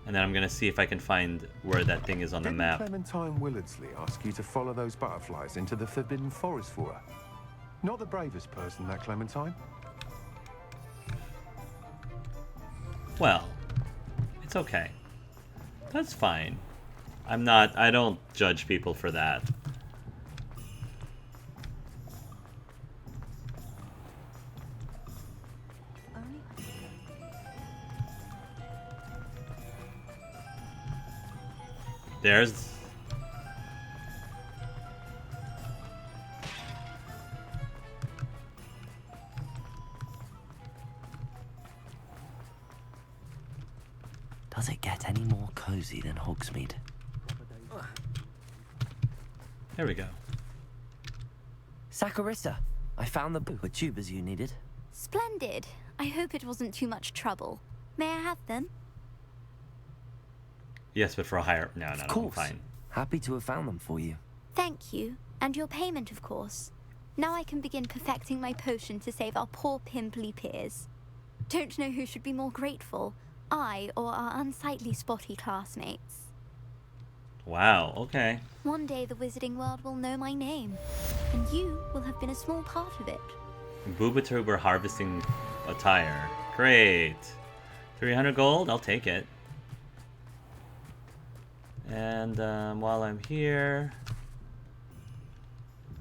And then I'm gonna see if I can find where that thing is on the map. Clementine Willardsley ask you to follow those butterflies into the Forbidden Forest for her? Not the bravest person, that Clementine. Well, it's okay. That's fine. I don't judge people for that. There's... Does it get any more cozy than Hogsmeade? There we go. Saccharissa, I found the book with tubers you needed. Splendid. I hope it wasn't too much trouble. May I have them? Yes, but for a higher... No, Of course. I'm fine. Happy to have found them for you. Thank you. And your payment, of course. Now I can begin perfecting my potion to save our poor pimply peers. Don't know who should be more grateful, I or our unsightly spotty classmates. Wow, okay. One day the wizarding world will know my name, and you will have been a small part of it. Boobatuber harvesting attire. Great. 300 gold? I'll take it. And while I'm here,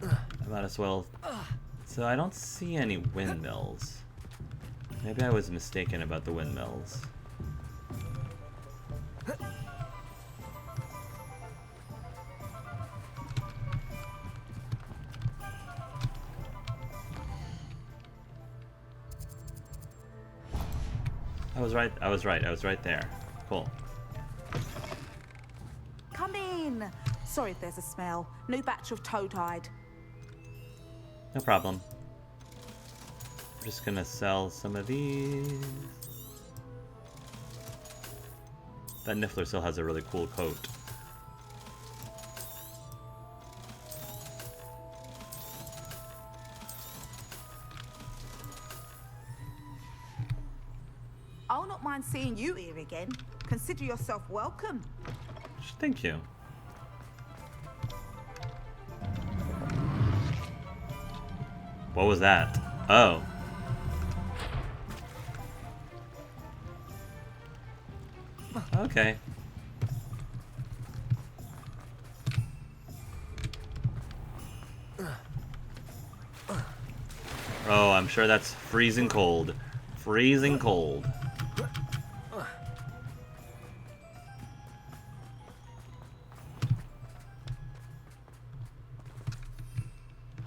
I might as well... So I don't see any windmills. Maybe I was mistaken about the windmills. I was right there. Cool. Come in. Sorry if there's a smell. New batch of toad-hide. No problem. I'm just gonna sell some of these. That Niffler still has a really cool coat. I'll not mind seeing you here again. Consider yourself welcome. Thank you. What was that? Oh. Okay. Oh, I'm sure that's freezing cold. Freezing cold.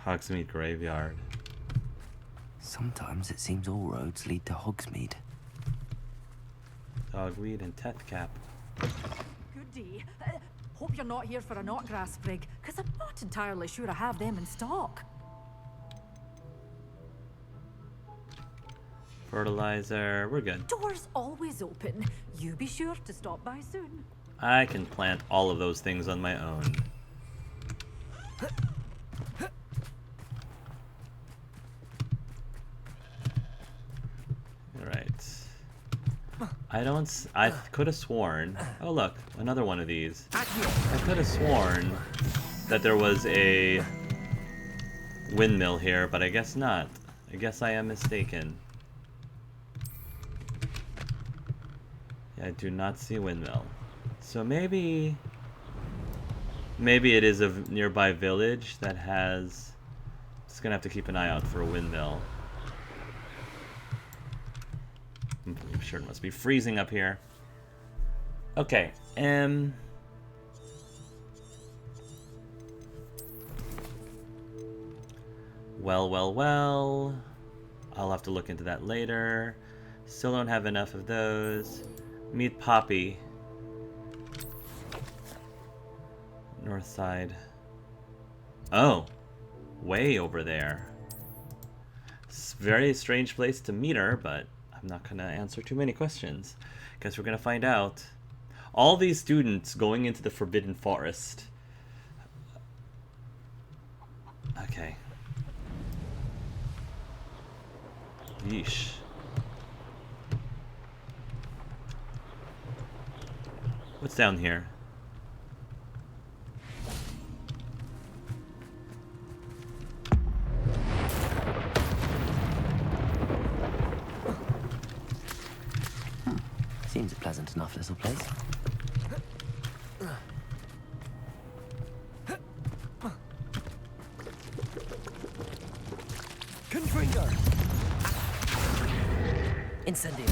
Hogsmeade Graveyard. Sometimes it seems all roads lead to Hogsmeade. Dogweed and Tethcap. Good day. Hope you're not here for a knotgrass sprig, because I'm not entirely sure I have them in stock. Fertilizer. We're good. Doors always open. You be sure to stop by soon. I can plant all of those things on my own. I could have sworn... Oh look, another one of these. I could have sworn that there was a windmill here, but I guess not. I guess I am mistaken. Yeah, I do not see a windmill. So maybe it is a nearby village that has... Just gonna have to keep an eye out for a windmill. I'm sure it must be freezing up here. Okay, well. I'll have to look into that later. Still don't have enough of those. Meet Poppy. North side. Oh, way over there. It's a very strange place to meet her, but I'm not gonna answer too many questions. Guess we're gonna find out. All these students going into the Forbidden Forest. Okay. Yeesh. What's down here? Seems a pleasant enough little place. Confringo! Incendio.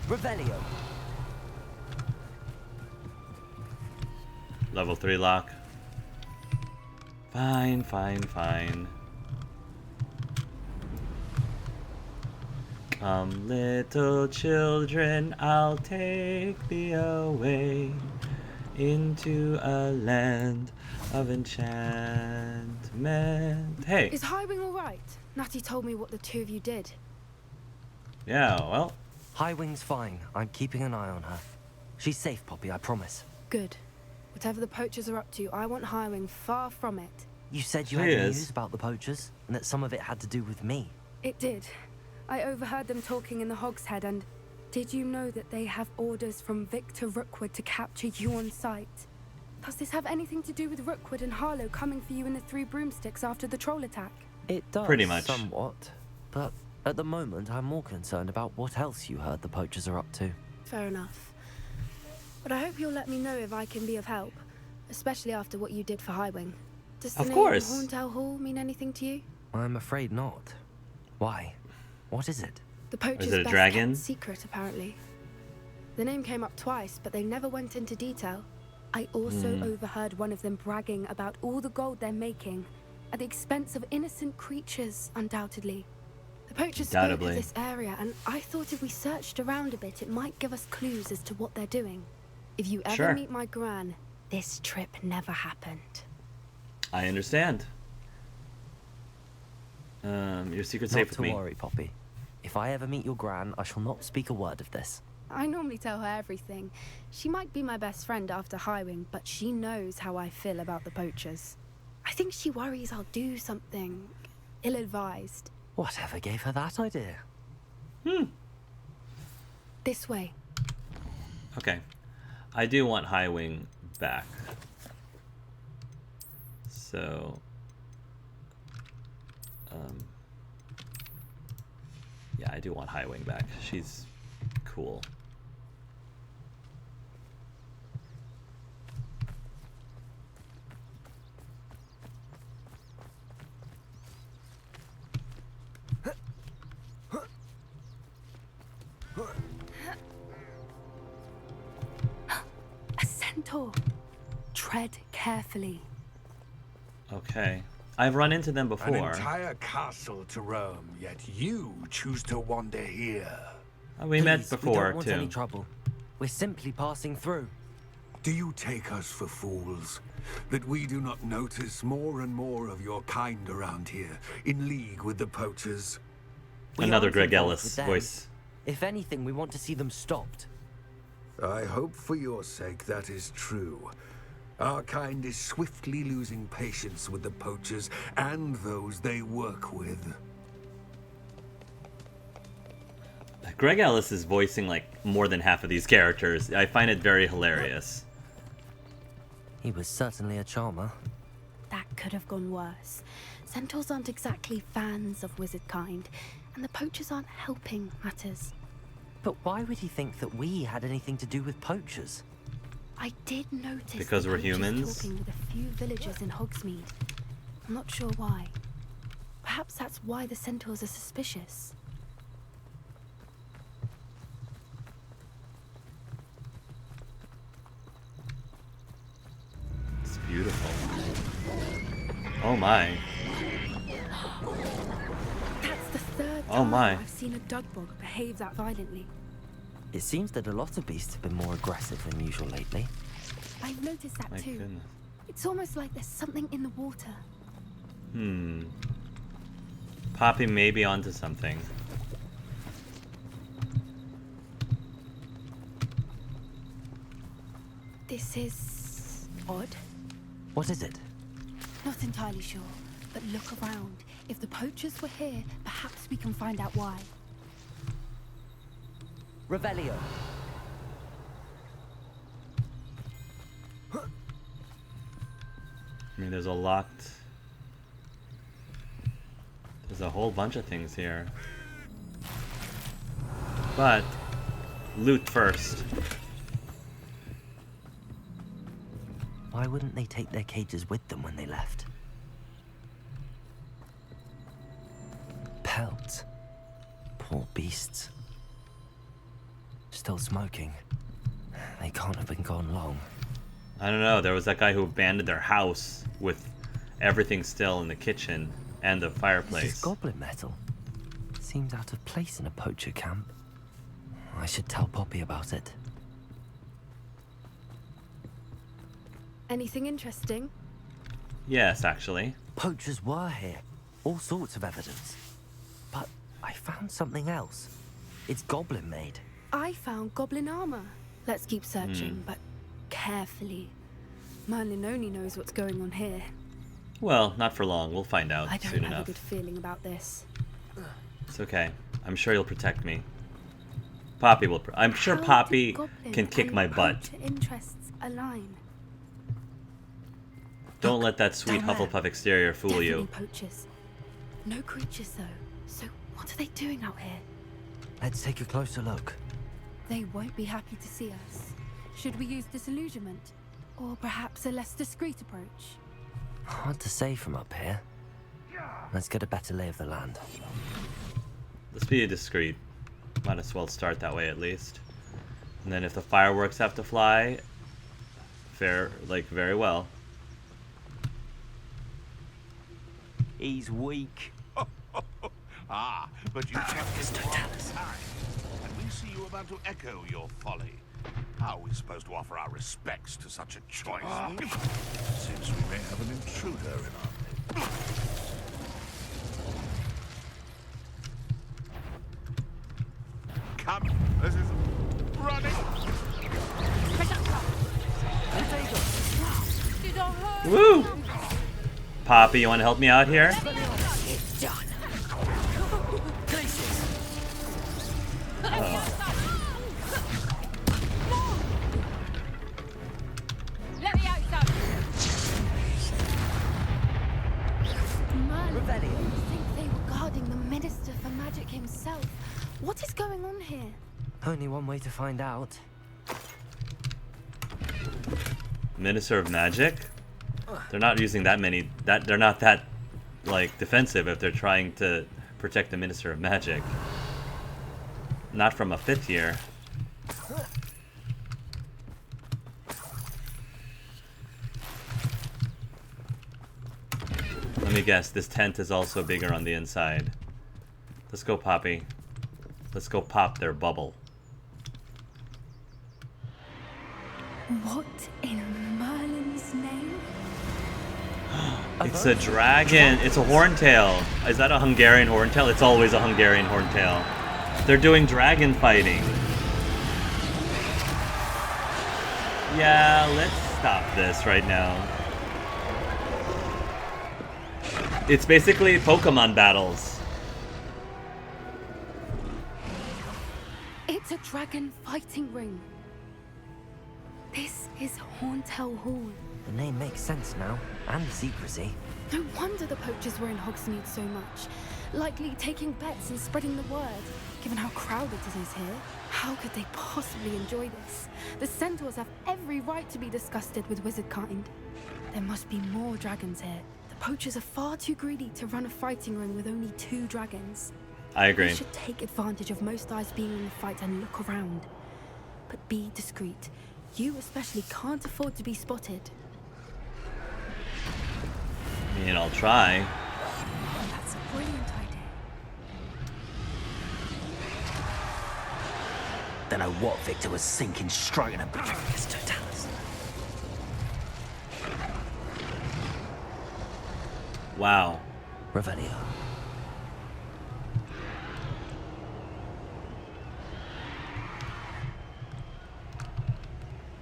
Revelio. Level 3 lock. Fine. Come, little children, I'll take thee away into a land of enchantment. Hey! Is Highwing alright? Natty told me what the two of you did. Yeah, well, Highwing's fine. I'm keeping an eye on her. She's safe, Poppy, I promise. Good. Whatever the poachers are up to, I want Highwing far from it. You said you She had is. news about the poachers, and that some of it had to do with me. It did. I overheard them talking in the Hogshead, and did you know that they have orders from Victor Rookwood to capture you on sight? Does this have anything to do with Rookwood and Harlow coming for you in the Three Broomsticks after the troll attack? It does, Pretty much. somewhat. But at the moment, I'm more concerned about what else you heard the poachers are up to. Fair enough. But I hope you'll let me know if I can be of help, especially after what you did for Highwing. Does the Of name course. Horntail Hall mean anything to you? I'm afraid not. Why? What is it? The poacher's Is it a best dragon? kept secret, apparently. The name came up twice, but they never went into detail. I also overheard one of them bragging about all the gold they're making, at the expense of innocent creatures, undoubtedly. The poachers spoke of Undoubtedly. this area, and I thought if we searched around a bit, it might give us clues as to what they're doing. If you ever Sure. meet my gran, this trip never happened. I understand. Your secret's safe Not with to me. worry, Poppy. If I ever meet your gran, I shall not speak a word of this. I normally tell her everything. She might be my best friend after Highwing, but she knows how I feel about the poachers. I think she worries I'll do something ill-advised. Whatever gave her that idea? This way. Okay. I do want Highwing back. So... yeah, I do want Highwing back. She's cool. A centaur. Tread carefully. Okay. I've run into them An before. entire castle to roam, yet you choose to wander here. We met Please, we before, don't want any too. trouble. We're simply passing through. Do you take us for fools? That we do not notice more and more of your kind around here, in league with the poachers? We Another aren't Greg involved Ellis with them. voice. If anything, we want to see them stopped. I hope for your sake that is true. Our kind is swiftly losing patience with the poachers and those they work with. Greg Ellis is voicing like more than half of these characters. I find it very hilarious. He was certainly a charmer. That could have gone worse. Centaurs aren't exactly fans of wizard kind, and the poachers aren't helping matters. But why would he think that we had anything to do with poachers? I did notice Because the we're poachers humans? talking with a few villagers in Hogsmeade. I'm not sure why. Perhaps that's why the centaurs are suspicious. It's beautiful. Oh my. That's the third Oh time my. I've seen a dugbog behave that violently. It seems that a lot of beasts have been more aggressive than usual lately. I've noticed that My too. goodness. It's almost like there's something in the water. Poppy may be onto something. This is odd. What is it? Not entirely sure, but look around. If the poachers were here, perhaps we can find out why. Revelio. I mean, there's a locked... There's a whole bunch of things here. But, loot first. Why wouldn't they take their cages with them when they left? Pelts. Poor beasts. Still smoking. They can't have been gone long. I don't know, there was that guy who abandoned their house with everything still in the kitchen and the fireplace. This is goblin metal. Seems out of place in a poacher camp. I should tell Poppy about it. Anything interesting? Yes, actually. Poachers were here. All sorts of evidence. But I found something else. It's goblin made. I found goblin armor. Let's keep searching, but carefully. Merlin only knows what's going on here. Well, not for long. We'll find out I don't soon have enough. a good feeling about this. It's okay. I'm sure you'll protect me. Poppy will. I'm sure How Poppy did goblin can kick and my butt. poacher interests align. Don't let that sweet down there. Hufflepuff exterior fool Definitely you. poachers. No creatures though. So what are they doing out here? Let's take a closer look. They won't be happy to see us. Should we use disillusionment? Or perhaps a less discreet approach? Hard to say from up here. Let's get a better lay of the land. Let's be discreet. Might as well start that way at least. And then if the fireworks have to fly, very well. He's weak. Ah, but you kept him for a time, and we see you about to echo your folly. How are we supposed to offer our respects to such a choice? Seems we may have an intruder in our midst. Come, this is running. Woo! Poppy, you want to help me out here? Merlin, I think they were guarding the Minister for Magic himself. What is going on here? Only one way to find out. Minister of Magic? They're not using that many. They're not that like defensive if they're trying to protect the Minister of Magic. Not from a 5th year. Let me guess, this tent is also bigger on the inside. Let's go, Poppy. Let's go pop their bubble. What in Merlin's name? It's a dragon. It's a horntail. Is that a Hungarian horntail? It's always a Hungarian horntail. They're doing dragon fighting. Yeah, let's stop this right now. It's basically Pokemon battles. It's a dragon fighting ring. This is Horntail Hall. The name makes sense now, and the secrecy. No wonder the poachers were in Hogsmeade so much. Likely taking bets and spreading the word. Given how crowded it is here, how could they possibly enjoy this? The centaurs have every right to be disgusted with wizard kind. There must be more dragons here. The poachers are far too greedy to run a fighting ring with only 2 dragons. I agree. They should take advantage of most eyes being in the fight and look around. But be discreet. You especially can't afford to be spotted. I mean, I'll try. That's a brilliant idea. Don't know what Victor was sinking straight in a It's totalis. Wow. Revelio.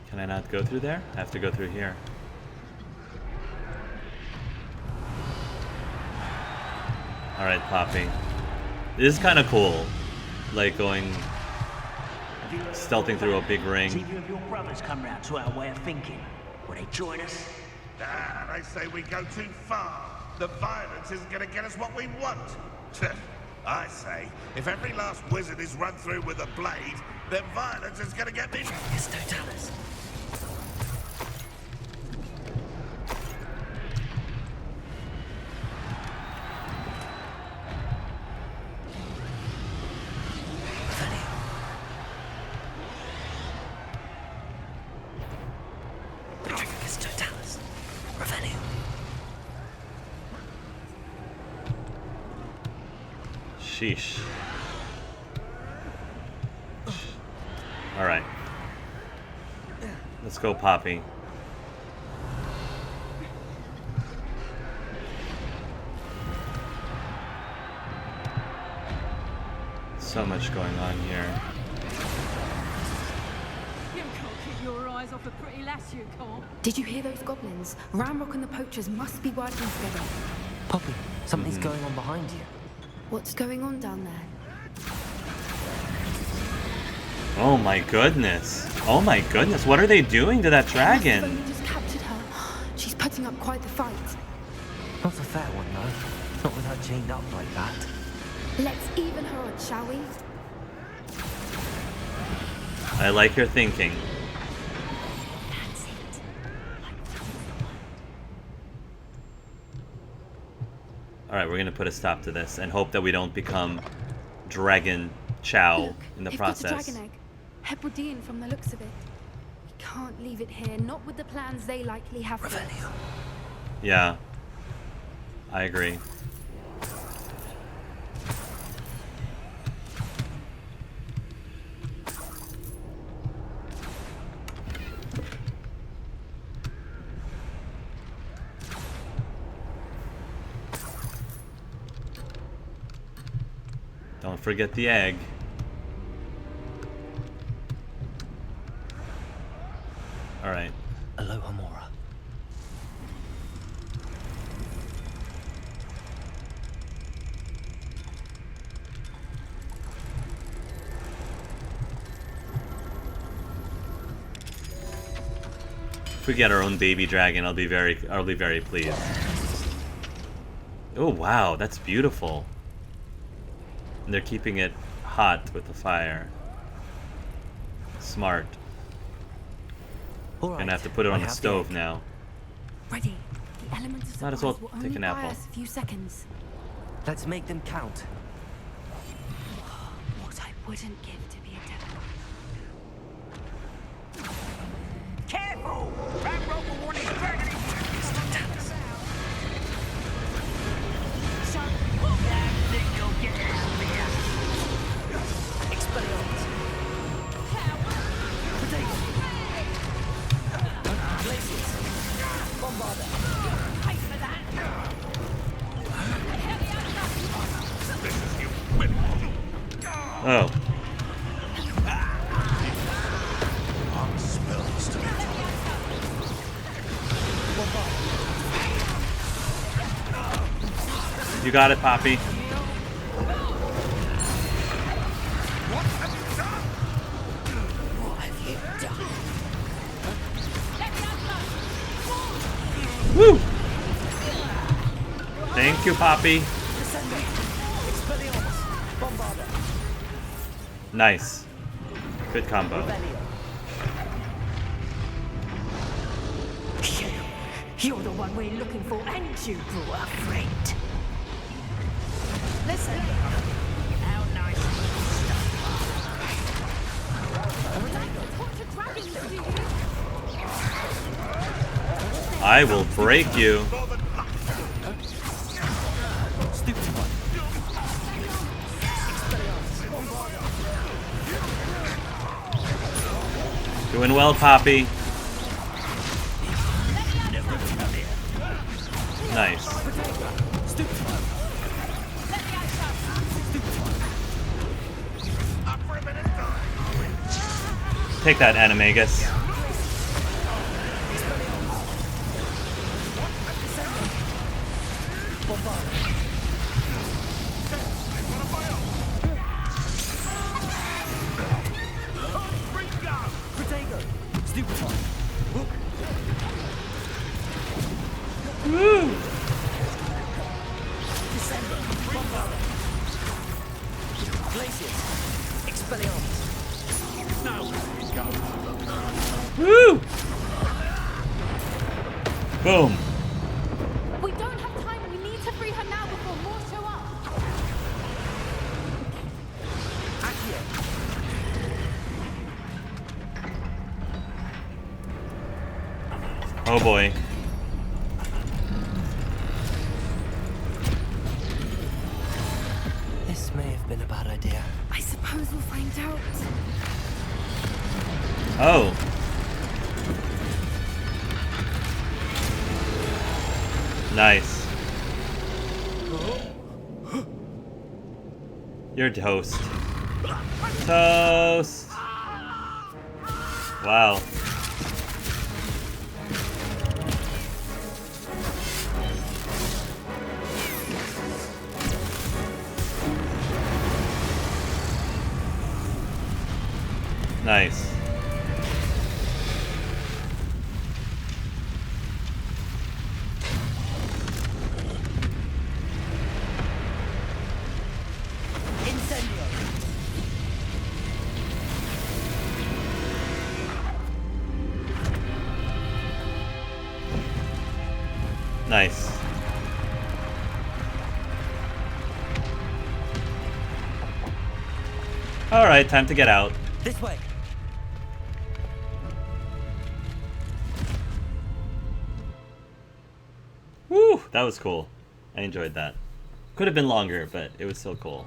Can I not go through there? I have to go through here. Alright, Poppy. This is kind of cool. Like going... stealthing through a big ring. See if you and your brothers come round to our way of thinking. Will they join us? Ah, they say we go too far. The violence isn't going to get us what we want. I say, if every last wizard is run through with a blade, then violence is going to get me... It's Totalis. Sheesh. Alright. Let's go, Poppy. So much going on here. You can't keep your eyes off a pretty lass, you can't. Did you hear those goblins? Ramrock and the poachers must be working together. Poppy, something's going on behind you. What's going on down there? Oh my goodness. Oh my goodness. What are they doing to that dragon? They just captured her. She's putting up quite the fight. Not a fair one, though. Not with her chained up like that. Let's even her odds, shall we? I like your thinking. That's it. Alright, we're gonna put a stop to this and hope that we don't become Dragon Chow Look, in the they've process. got a dragon egg. Hebridean from the looks of it. We can't leave it here, not with the plans they likely have for us. Yeah. I agree. Don't forget the egg. Alright. Aloha Mora. If we get our own baby dragon, I'll be very pleased. Oh wow, that's beautiful. And they're keeping it hot with the fire. Smart. All right, Gonna have to put it on I the have stove egg. now. Ready. The elements of Might as well surprise will take only an buy apple. us a few seconds. Let's make them count. What I wouldn't give to be a devil. Careful! That rope will warn his dragon. That thing will get out of here. Expelliarmus. Potato. Glaciers. Bombarder. Fight for that. Oh. You got it, Poppy. Woo! Thank you, Poppy. Nice. Good combo. You're the one we're looking for, and you brought a friend. Listen. How nice. I will break you. Stupid one. Doing well, Poppy. Nice. Stupid one. Take that, Animagus. Potato. Stupid one. Woo! Boom. We don't have time. We need to free her now before more show up. Oh boy. This may have been a bad idea. I suppose we'll find out. Oh. Nice. You're toast. Toast. Wow. Nice. Nice. All right, time to get out. This way. Woo, that was cool. I enjoyed that. Could have been longer, but it was still cool.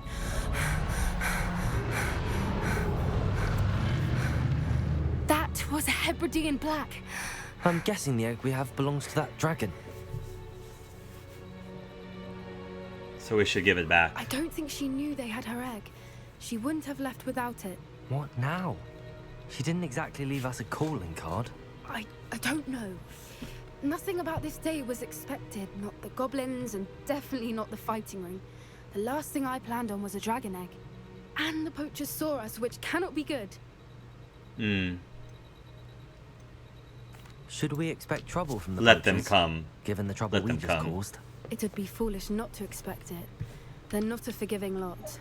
That was a Hebridean black. I'm guessing the egg we have belongs to that dragon. So we should give it back. I don't think she knew they had her egg. She wouldn't have left without it. What now? She didn't exactly leave us a calling card. I don't know. Nothing about this day was expected. Not the goblins, and definitely not the fighting ring. The last thing I planned on was a dragon egg. And the poachers saw us, which cannot be good. Should we expect trouble from the Let them poachers, come. given the trouble Let we them just come. caused? It would be foolish not to expect it. They're not a forgiving lot.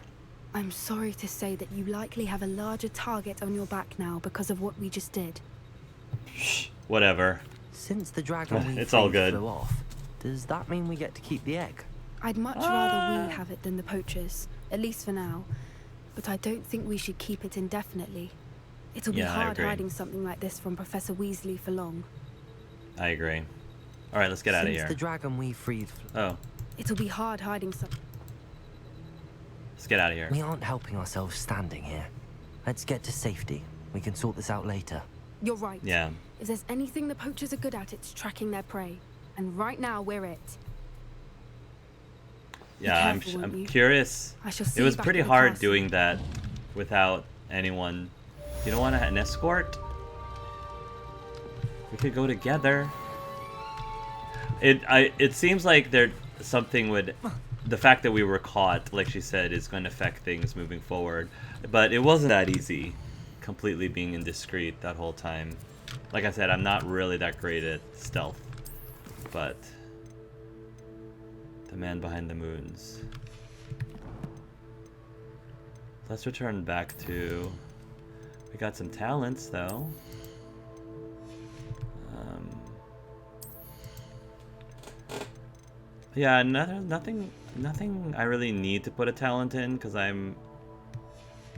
I'm sorry to say that you likely have a larger target on your back now because of what we just did. Whatever. Since the dragon we It's all freed good. flew off, does that mean we get to keep the egg? I'd much rather we have it than the poachers, at least for now. But I don't think we should keep it indefinitely. It'll be Yeah, I hard agree. hiding something like this from Professor Weasley for long. I agree. All right, let's get out of Since here. the dragon we freed, Oh, It'll be hard hiding something. let's get out of here. we aren't helping ourselves standing here. Let's get to safety. We can sort this out later. You're right. Yeah. If there's anything the poachers are good at, it's tracking their prey. And right now, we're it. Yeah, careful, won't I'm you? curious. I shall see It you was back pretty at the hard castle. doing that without anyone. You don't want an escort? We could go together. It seems like there something would. The fact that we were caught, like she said, is going to affect things moving forward. But it wasn't that easy, completely being indiscreet that whole time. Like I said, I'm not really that great at stealth, but the man behind the moons. Let's return back to. We got some talents though. Yeah, nothing I really need to put a talent in because I'm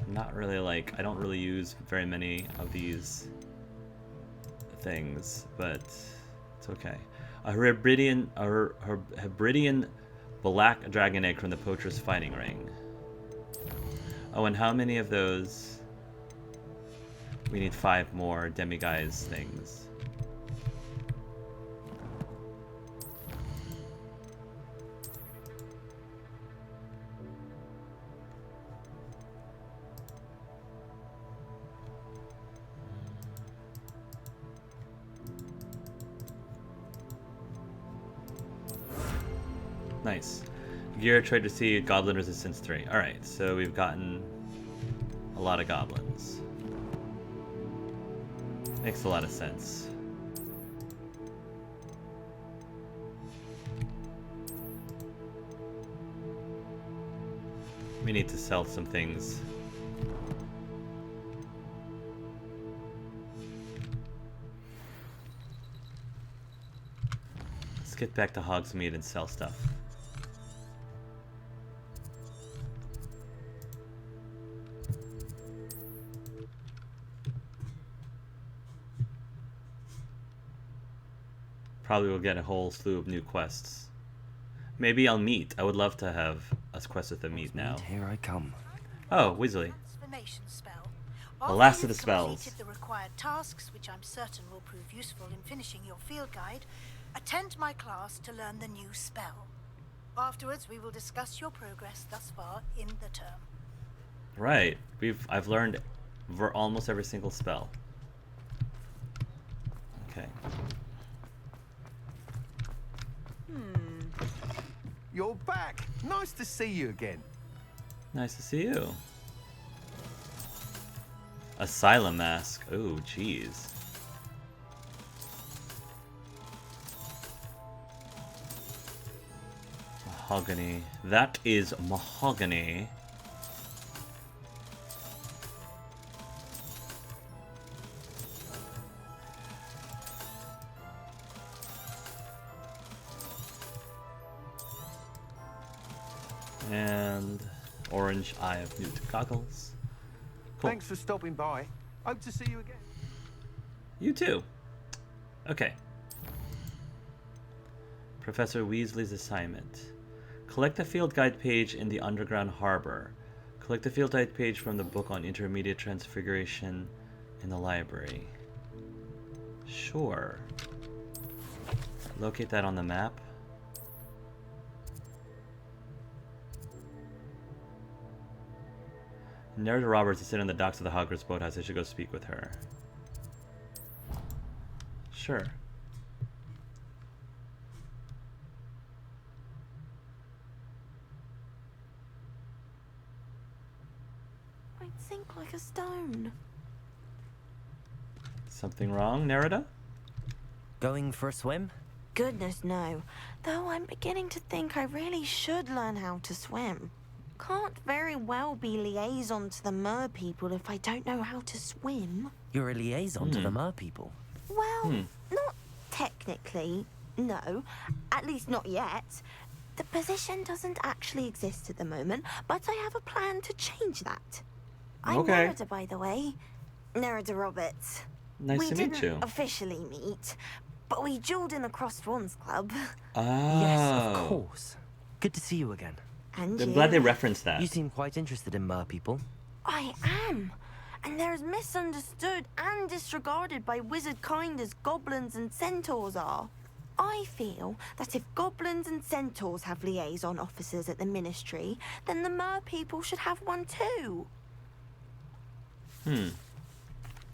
not really like I don't really use very many of these things, but it's okay. A Hebridean black dragon egg from the poacher's fighting ring. Oh, and how many of those? We need 5 more demiguise things. Nice. Gear trade to see goblin resistance 3. Alright, so we've gotten a lot of goblins. Makes a lot of sense. We need to sell some things. get back to Hogsmeade and sell stuff. Probably will get a whole slew of new quests. Maybe I'll meet. I would love to have a quest with a meet now. Here I come. Oh, Weasley. Transformation spell. The last of After the you've spells. completed the required tasks, which I'm certain will prove useful in finishing your field guide, attend my class to learn the new spell. Afterwards, we will discuss your progress thus far in the term. Right. I've learned almost every single spell. Okay. You're back. Nice to see you again. Nice to see you. Asylum mask. Oh, jeez. Mahogany. That is mahogany. And orange eye of newt goggles. Cool. Thanks for stopping by. Hope to see you again. You too. Okay. Professor Weasley's assignment. Collect the field guide page in the underground harbor. Collect the field guide page from the book on intermediate transfiguration in the library. Sure. Locate that on the map. Nerida Roberts is sitting on the docks of the Hogwarts boathouse. I should go speak with her. Sure. I'd sink like a stone. Something wrong, Nerida? Going for a swim? Goodness, no. Though I'm beginning to think I really should learn how to swim. Can't very well be liaison to the mer people if I don't know how to swim. You're a liaison to the mer people. Well, not technically, no. At least not yet. The position doesn't actually exist at the moment, but I have a plan to change that. I'm Okay. Nerida, by the way. Nerida Roberts. Nice to meet you. We didn't officially meet, but we dueled in the Crossed Wands Club. Oh. Yes, of course. Good to see you again. And I'm you. glad they referenced that. You seem quite interested in mer people. I am. And they're as misunderstood and disregarded by wizard kind as goblins and centaurs are. I feel that if goblins and centaurs have liaison officers at the ministry, then the mer people should have one too.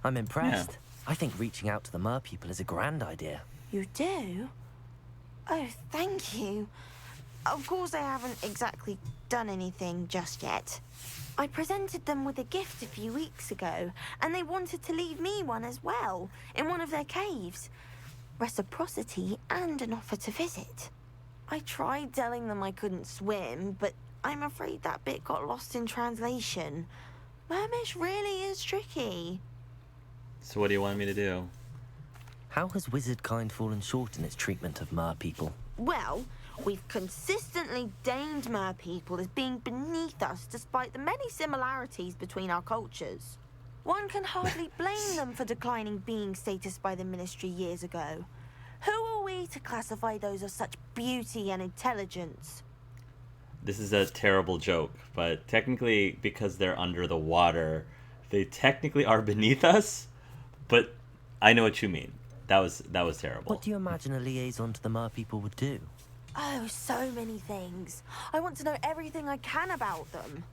I'm impressed. I think reaching out to the mer people is a grand idea. You do? Oh, thank you. Of course, I haven't exactly done anything just yet. I presented them with a gift a few weeks ago, and they wanted to leave me one as well, in one of their caves. Reciprocity and an offer to visit. I tried telling them I couldn't swim, but I'm afraid that bit got lost in translation. Mermish really is tricky. So what do you want me to do? How has wizard kind fallen short in its treatment of mer people? Well, we've consistently deemed mer people as being beneath us despite the many similarities between our cultures. One can hardly blame them for declining being status by the ministry years ago. Who are we to classify those of such beauty and intelligence? This is a terrible joke, but technically, because they're under the water, they technically are beneath us, but I know what you mean. That was terrible. What do you imagine a liaison to the mer people would do? Oh, so many things. I want to know everything I can about them.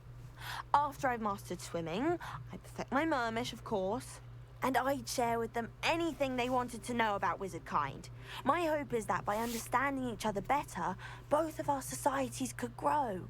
After I've mastered swimming, I perfect my mermish, of course, and I'd share with them anything they wanted to know about wizard kind. My hope is that by understanding each other better, both of our societies could grow.